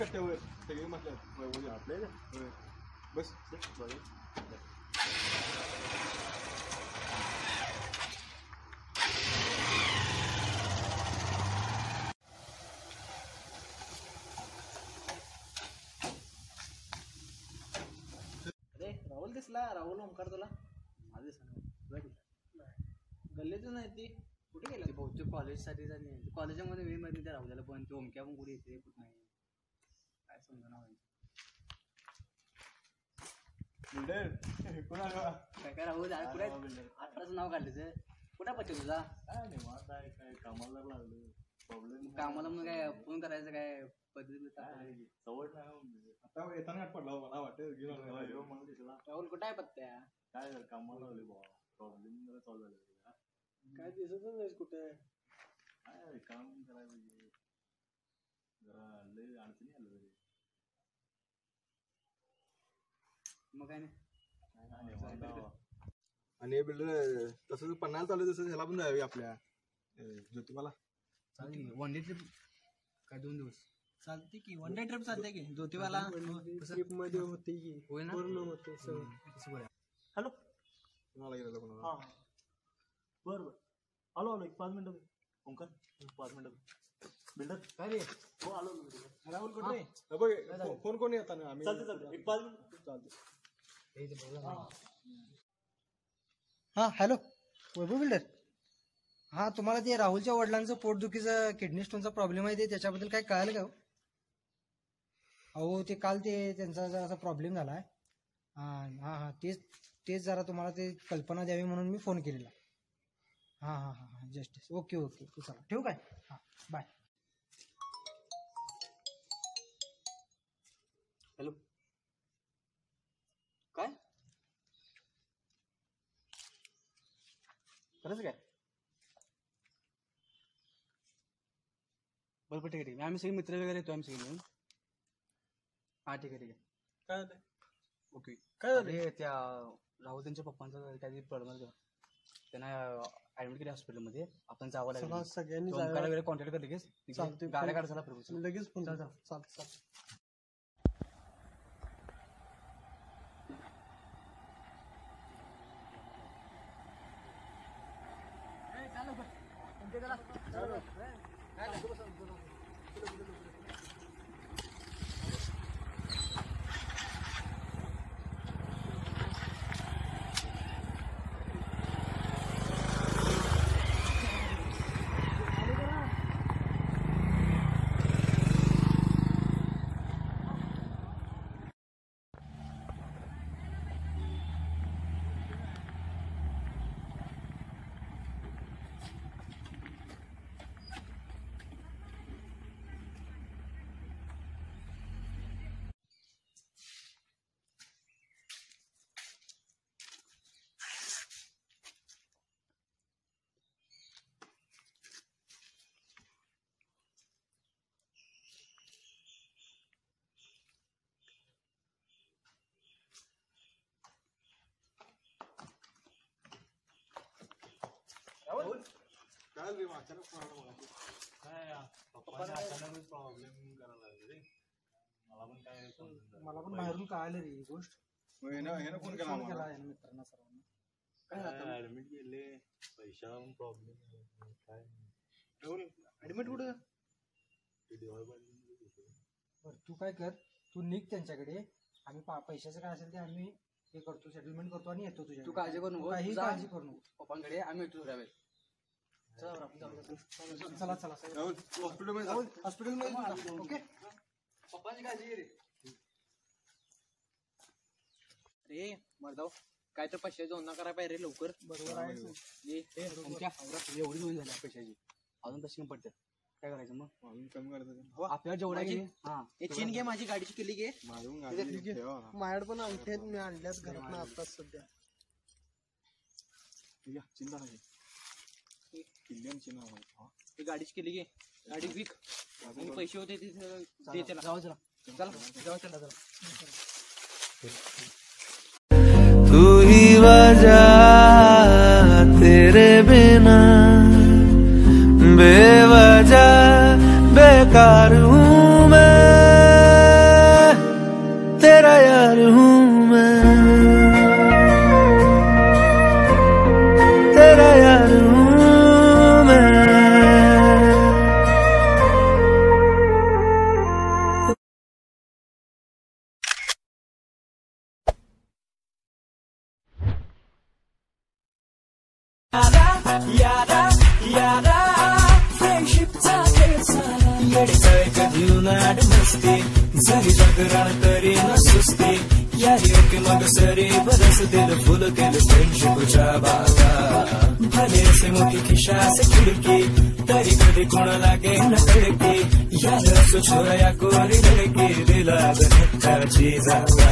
कट्ट्यावर सगळे म्हटलं आपल्या बस अरे राहुल दिसला. राहुल ओंकार तुला गल्लीतून नाही ती कुठे गेला? बहुतेक कॉलेजसाठी झाली. कॉलेजमध्ये वे मध्ये त्या राहुल्याला पण ते ओमक्या पण कुठे येते कुठं नाही काय समजा ना काय काय राहुल कुठे आताच नाव काढलं कुठं पत्ते तुझा काय कामाला लागलं प्रॉब्लेम कामाला मग काय फोन करायचं काय पद्धती सवड नाही आता येताना पडला मला वाटत राहुल कुठं आहे पत्त्या? काय कामाला लागले बाबा प्रॉब्लेम जरा सॉल्व झाला काय दिसतच नाही कुठे. काय काम करायचं जरा लय अडचणी आलं तरी मग काय नाही. आणि बिल्डर तसं पन्नास चालू तसं ह्याला पण जावे आपल्या ज्योतिबाला चालेल वन डे ट्रिप काय 2 दिवस चालते की. वन डे ट्रिप चालते की ज्योतिबाला ट्रिप मध्ये होते की होय ना पूर्ण होते सगळं. हॅलो कोणाला गेलं कोणाला हां बरं आलो आलो 5 मिनिटं ओंकार 5 मिनिटं बिल्डर काय रे हो आलो राहुल कुठे बघ फोन कोणी येता ना आम्ही चालते 5 मिनिटं चालते. हां हॅलो वैभव बिल्डर. हां तुम्हाला ते राहुलच्या वडिलांचं पोटदुखीचं किडनी स्टोनचा प्रॉब्लेम आहे ते त्याच्याबद्दल काय कळालं का? अहो ते काल ते त्यांचा जरा असा प्रॉब्लेम झाला आहे. हां हां हां तेच जरा तुम्हाला ते कल्पना द्यावी म्हणून मी फोन केलेला. हां हां हां हां जस्ट ओके ओके चला ठेवू काय? हां बाय. हॅलो काय खरंच काय? बरं ठीक आहे आम्ही सगळे मित्र वगैरे येतो आम्ही सगळे मिळून. हा ठीक आहे काय झालं? ओके काय झालं? अरे त्या राहुल त्यांच्या पप्पांचा काहीतरी प्रॉब्लेम झाला त्यांना ऍडमिट केलं हॉस्पिटलमध्ये. आपण जावं लागेल सगळ्यांनी वगैरे कॉन्टॅक्ट कर लगेच गाड्या काढ झाला लगेच फोन चालतं. काय रे अचानक काय अचानकच प्रॉब्लेम करायला लागले रे. मला पण बाहेरून कळालं रे ही गोष्ट. ह्यानं फोन केला मित्रांना सर्वांना. काय ऍडमिट केले पैशाला पण प्रॉब्लेम काय ऍडमिट कुठं? बरं तू काय कर तू निघ त्यांच्याकडे. आम्ही पैशाचं काय असेल ते आम्ही हे करतो सेटलमेंट करतो आणि येतो तुझ्या. तू काळजी करू नको काही काळजी करू नको. पप्पांकडे आम्ही येतो थोड्या वेळ. चला चला हॉस्पिटलमध्ये ओके. पप्पांची काळजी घे रे. अरे मर्दाव काय तर पैशाची जोडणा करायला पाहिजे रे लवकर. बरोबर आहे. एवढी जोडी झाली पैशाची अजून तशी पडतात काय करायचं मग अजून कमी करायचं आपल्याला जेवढा घे. हा चीन घे माझी गाडीची किल्ली घे. माझून गाडी ठेवा. माझ्याकडे पण अंगठी आहेत मी आणल्याच घरात ना आताच सध्या. ठीक आहे चिंता नाही किल्ली चिन्ह ही गाडीची किल्ली घे. गाडी विक आणि पैसे होते ते दे त्याला. जाऊ चला चला जाऊ चला चला. तू ही वजह तेरे बिना बेवजह बेकार हूँ मैं. जागरण तरी न सुस्ती यारी की मग सरी बरस दिल फुल केलं फ्रेंडशिपच्या बागा भले से मोठी खिशा से खिडकी तरी कधी कोण लागे न खिडकी यार असो छोरा या कोरी लडकी दिला धक्काची जागा